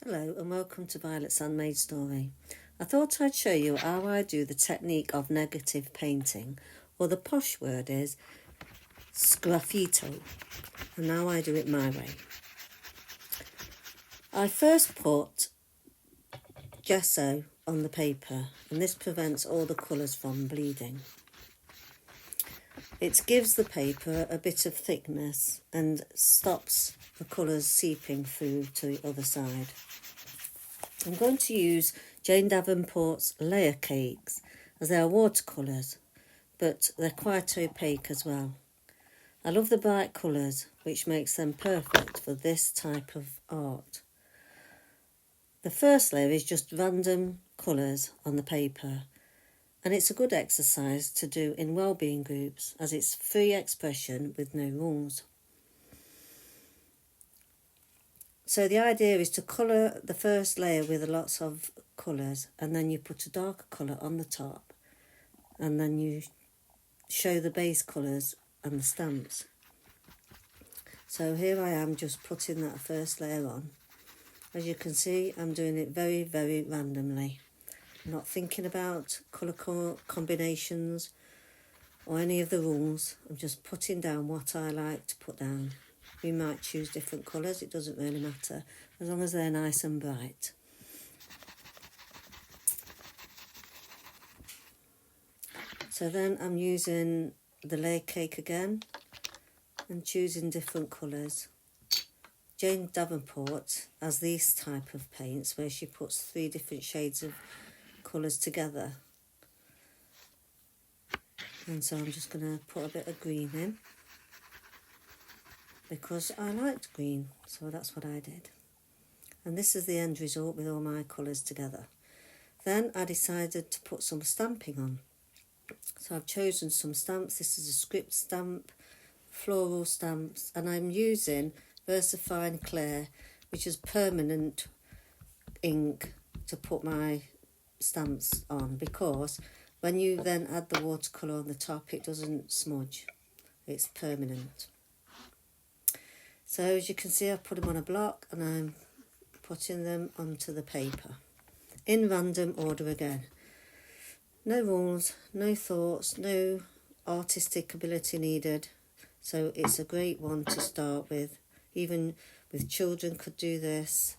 Hello and welcome to Violet's Handmade Story. I thought I'd show you how I do the technique of negative painting, or the posh word is Sgraffito, and now I do it my way. I first put gesso on the paper, and this prevents all the colours from bleeding. It gives the paper a bit of thickness and stops the colours seeping through to the other side. I'm going to use Jane Davenport's layer cakes as they are watercolours, but they're quite opaque as well. I love the bright colours, which makes them perfect for this type of art. The first layer is just random colours on the paper, and it's a good exercise to do in wellbeing groups as it's free expression with no rules. So the idea is to colour the first layer with lots of colours, and then you put a darker colour on the top, and then you show the base colours and the stamps. So here I am just putting that first layer on. As you can see, I'm doing it very, very randomly. I'm not thinking about colour combinations or any of the rules. I'm just putting down what I like to put down. You might choose different colours, it doesn't really matter, as long as they're nice and bright. So then I'm using the layer cake again and choosing different colours. Jane Davenport has these type of paints where she puts 3 different shades of colours together. And so I'm just going to put a bit of green in, because I liked green, so that's what I did. And this is the end result with all my colours together. Then I decided to put some stamping on. So I've chosen some stamps. This is a script stamp, floral stamps, and I'm using VersaFine Clear, which is permanent ink, to put my stamps on, because when you then add the watercolour on the top, it doesn't smudge. It's permanent. So as you can see, I've put them on a block and I'm putting them onto the paper in random order again. No rules, no thoughts, no artistic ability needed. So it's a great one to start with. Even with children could do this.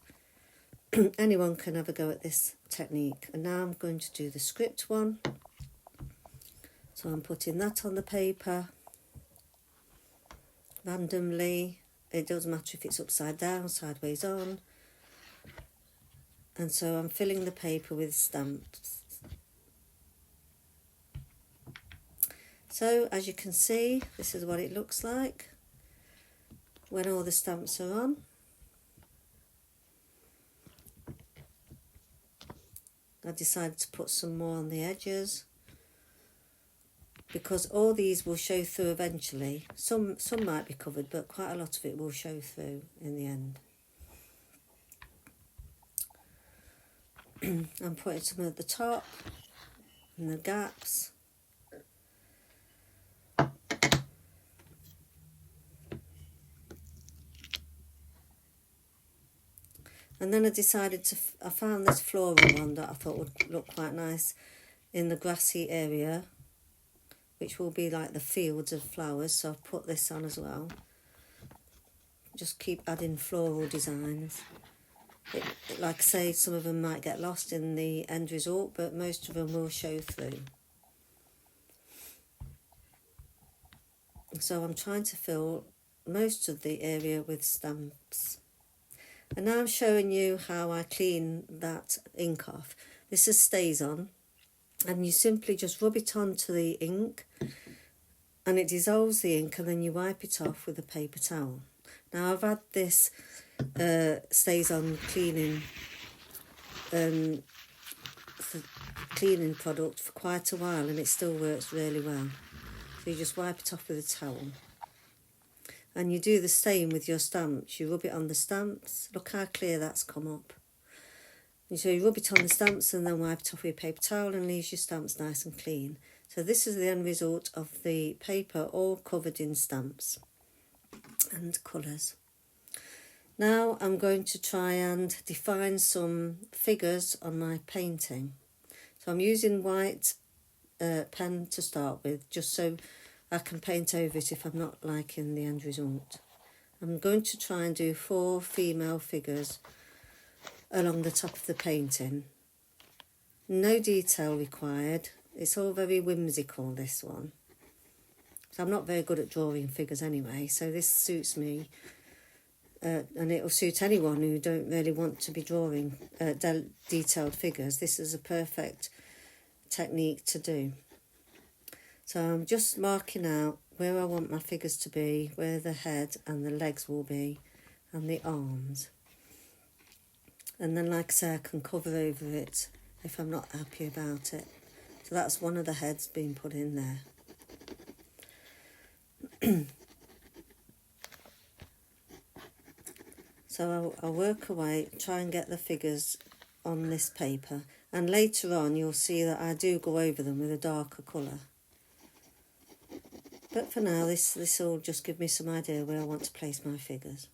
Anyone can have a go at this technique. And now I'm going to do the script one. So I'm putting that on the paper randomly. It doesn't matter if it's upside down, sideways on. And so I'm filling the paper with stamps. So as you can see, this is what it looks like when all the stamps are on. I decided to put some more on the edges, because all these will show through eventually. Some might be covered, but quite a lot of it will show through in the end. I'm putting some at the top and the gaps. And then I decided I found this floral one that I thought would look quite nice in the grassy area, which will be like the fields of flowers, so I've put this on as well. Just keep adding floral designs. Like I say, some of them might get lost in the end result, but most of them will show through. So I'm trying to fill most of the area with stamps. And now I'm showing you how I clean that ink off. This is StazOn, and you simply just rub it onto the ink and it dissolves the ink, and then you wipe it off with a paper towel. Now I've had this StazOn cleaning product for quite a while, and it still works really well. So you just wipe it off with a towel. And you do the same with your stamps. You rub it on the stamps. Look how clear that's come up. And so you rub it on the stamps and then wipe it off with a paper towel, and leaves your stamps nice and clean. So this is the end result of the paper all covered in stamps and colours. Now I'm going to try and define some figures on my painting. So I'm using white pen to start with, just so I can paint over it if I'm not liking the end result. I'm going to try and do 4 female figures along the top of the painting. No detail required. It's all very whimsical, this one. So I'm not very good at drawing figures anyway, so this suits me. And it'll suit anyone who don't really want to be drawing detailed figures. This is a perfect technique to do. So I'm just marking out where I want my figures to be, where the head and the legs will be, and the arms. And then, like I say, I can cover over it if I'm not happy about it. So that's one of the heads being put in there. So I'll work away, try and get the figures on this paper. And later on you'll see that I do go over them with a darker colour. But for now, this will just give me some idea where I want to place my figures.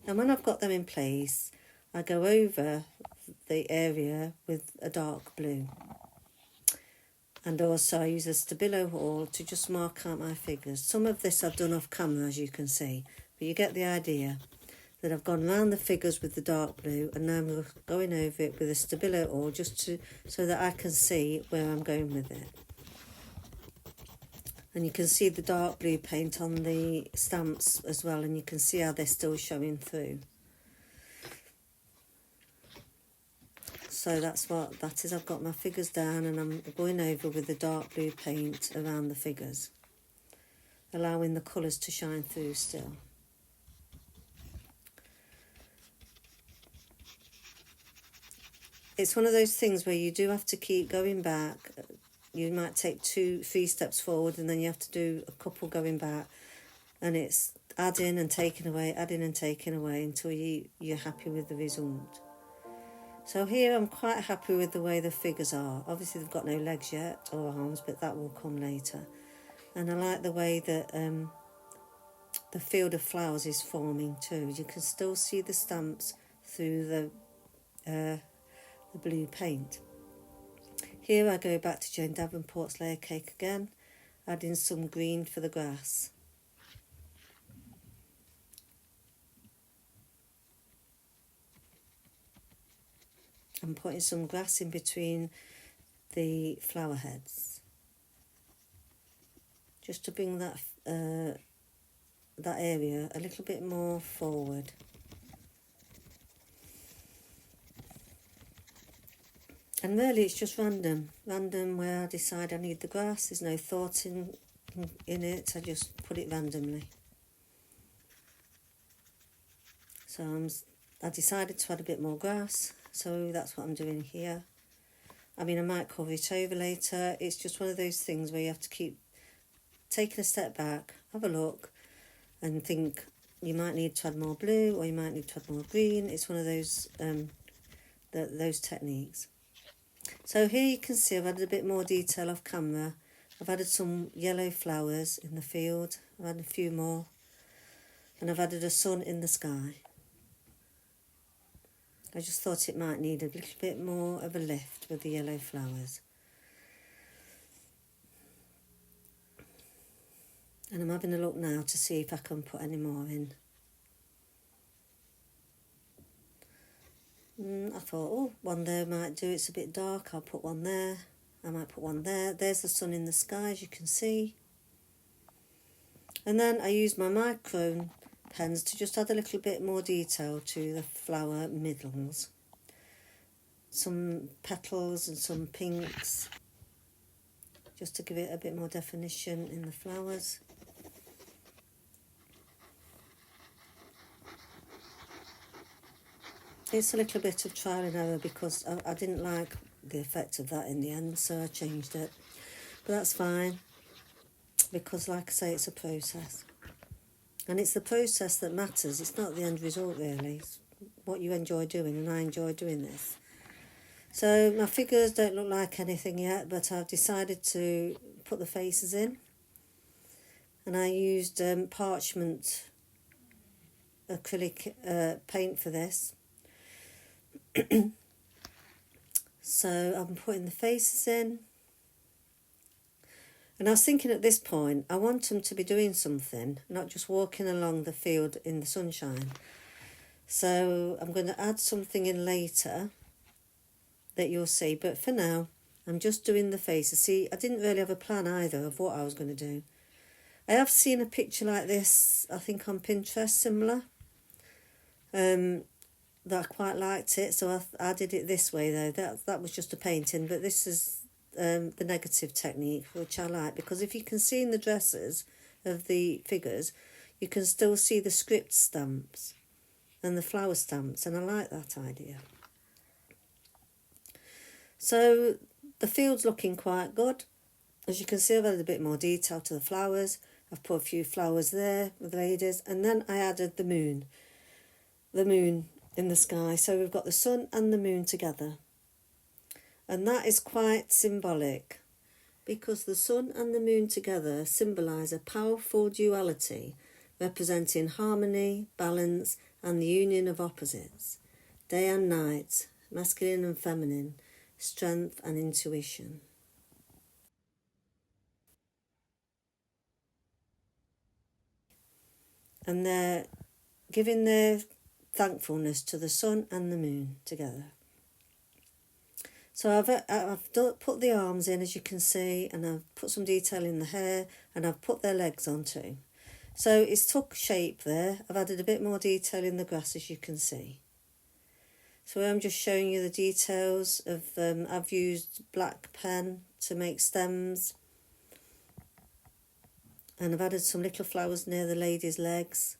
And when I've got them in place, I go over the area with a dark blue. And also I use a Stabilo awl to just mark out my figures. Some of this I've done off camera, as you can see, but you get the idea that I've gone around the figures with the dark blue, and now I'm going over it with a Stabilo awl just so that I can see where I'm going with it. And you can see the dark blue paint on the stamps as well, and you can see how they're still showing through. So that's what that is. I've got my figures down and I'm going over with the dark blue paint around the figures, allowing the colours to shine through still. It's one of those things where you do have to keep going back. You might take 2-3 steps forward and then you have to do a couple going back, and it's adding and taking away until you're happy with the result. So here I'm quite happy with the way the figures are. Obviously they've got no legs yet or arms, but that will come later. And I like the way that the field of flowers is forming too. You can still see the stamps through the blue paint. Here I go back to Jane Davenport's layer cake again, adding some green for the grass. I'm putting some grass in between the flower heads, just to bring that area a little bit more forward. And really it's just random where I decide I need the grass. There's no thought in it, I just put it randomly. So I decided to add a bit more grass, so that's what I'm doing here. I mean, I might cover it over later. It's just one of those things where you have to keep taking a step back, have a look, and think you might need to add more blue or you might need to add more green. It's one of those those techniques. So here you can see I've added a bit more detail off camera. I've added some yellow flowers in the field. I've added a few more, and I've added a sun in the sky. I just thought it might need a little bit more of a lift with the yellow flowers. And I'm having a look now to see if I can put any more in. I thought, oh, one there might do. It's a bit dark. I'll put one there. I might put one there. There's the sun in the sky, as you can see. And then I used my micron pens to just add a little bit more detail to the flower middles. Some petals and some pinks, just to give it a bit more definition in the flowers. It's a little bit of trial and error because I didn't like the effect of that in the end, so I changed it. But that's fine, because like I say, it's a process. And it's the process that matters. It's not the end result, really. It's what you enjoy doing, and I enjoy doing this. So my figures don't look like anything yet, but I've decided to put the faces in. And I used parchment acrylic paint for this. So I'm putting the faces in. And I was thinking at this point, I want them to be doing something, not just walking along the field in the sunshine. So I'm going to add something in later that you'll see. But for now, I'm just doing the faces. See, I didn't really have a plan either of what I was going to do. I have seen a picture like this, I think on Pinterest, similar. That I quite liked it, so I did it this way though. That was just a painting, but this is the negative technique, which I like, because if you can see in the dresses of the figures, you can still see the script stamps and the flower stamps, and I like that idea. So the field's looking quite good. As you can see, I've added a bit more detail to the flowers. I've put a few flowers there with the ladies, and then I added the moon in the sky. So we've got the sun and the moon together. And that is quite symbolic, because the sun and the moon together symbolise a powerful duality representing harmony, balance and the union of opposites, day and night, masculine and feminine, strength and intuition. And they're giving their thankfulness to the sun and the moon together. So I've put the arms in, as you can see, and I've put some detail in the hair, and I've put their legs on too. So it's took shape there. I've added a bit more detail in the grass, as you can see. So I'm just showing you the details of, I've used black pen to make stems. And I've added some little flowers near the lady's legs.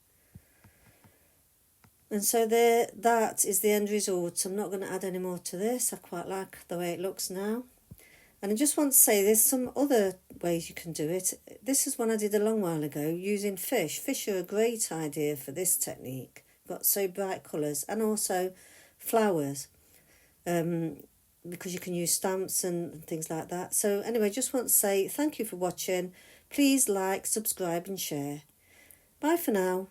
And so there, that is the end result. I'm not going to add any more to this. I quite like the way it looks now. And I just want to say there's some other ways you can do it. This is one I did a long while ago using fish. Fish are a great idea for this technique. Got so bright colours, and also flowers, because you can use stamps and things like that. So anyway, just want to say thank you for watching. Please like, subscribe and share. Bye for now.